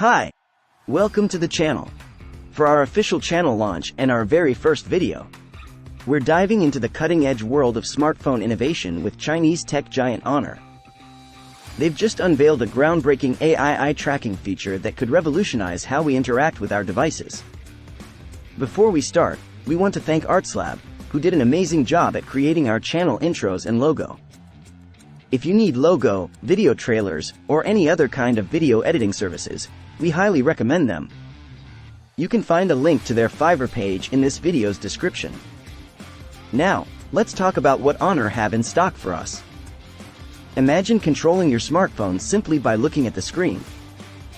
Hi! Welcome to the channel. For our official channel launch and our very first video, we're diving into the cutting-edge world of smartphone innovation with Chinese tech giant Honor. They've just unveiled a groundbreaking AI eye tracking feature that could revolutionize how we interact with our devices. Before we start, we want to thank ArtsLab, who did an amazing job at creating our channel intros and logo. If you need logo, video trailers, or any other kind of video editing services, we highly recommend them. You can find a link to their Fiverr page in this video's description. Now, let's talk about what Honor have in stock for us. Imagine controlling your smartphone simply by looking at the screen.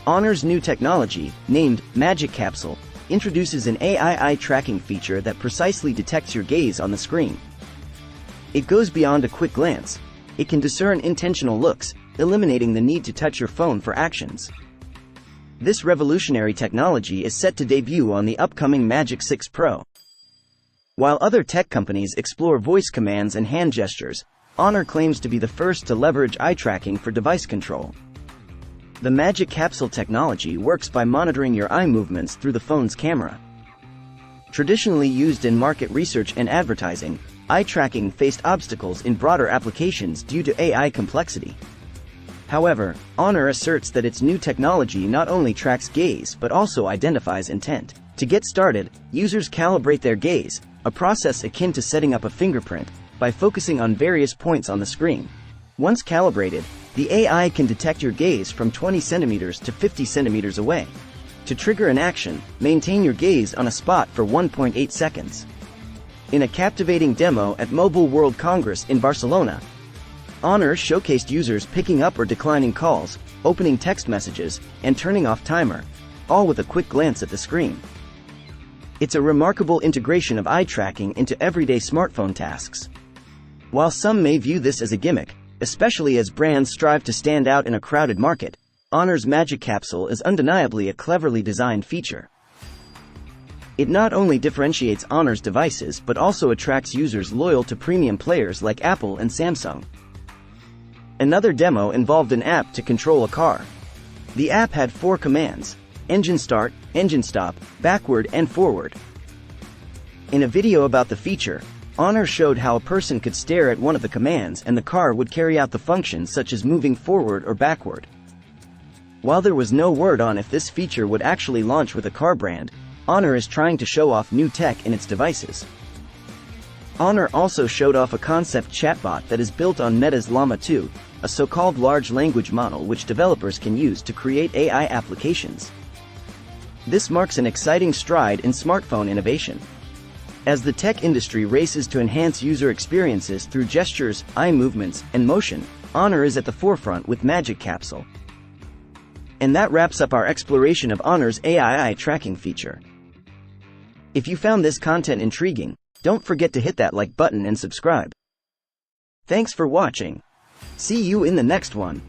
Honor's new technology, named Magic Capsule, introduces an AI eye tracking feature that precisely detects your gaze on the screen. It goes beyond a quick glance. It can discern intentional looks, eliminating the need to touch your phone for actions. This revolutionary technology is set to debut on the upcoming Magic 6 Pro. While other tech companies explore voice commands and hand gestures, Honor claims to be the first to leverage eye tracking for device control. The Magic Capsule technology works by monitoring your eye movements through the phone's camera. Traditionally used in market research and advertising, eye tracking faced obstacles in broader applications due to AI complexity. However, Honor asserts that its new technology not only tracks gaze but also identifies intent. To get started, users calibrate their gaze, a process akin to setting up a fingerprint, by focusing on various points on the screen. Once calibrated, the AI can detect your gaze from 20 centimeters to 50 centimeters away. To trigger an action, maintain your gaze on a spot for 1.8 seconds. In a captivating demo at Mobile World Congress in Barcelona, Honor showcased users picking up or declining calls, opening text messages, and turning off timer, all with a quick glance at the screen. It's a remarkable integration of eye tracking into everyday smartphone tasks. While some may view this as a gimmick, especially as brands strive to stand out in a crowded market, Honor's Magic Capsule is undeniably a cleverly designed feature. It not only differentiates Honor's devices but also attracts users loyal to premium players like Apple and Samsung. Another demo involved an app to control a car. The app had 4 commands: engine start, engine stop, backward and forward. In a video about the feature, Honor showed how a person could stare at one of the commands and the car would carry out the functions such as moving forward or backward. While there was no word on if this feature would actually launch with a car brand, Honor is trying to show off new tech in its devices. Honor also showed off a concept chatbot that is built on Meta's Llama 2, a so-called large language model which developers can use to create AI applications. This marks an exciting stride in smartphone innovation. As the tech industry races to enhance user experiences through gestures, eye movements, and motion, Honor is at the forefront with Magic Capsule. And that wraps up our exploration of Honor's AI eye tracking feature. If you found this content intriguing, don't forget to hit that like button and subscribe. Thanks for watching. See you in the next one.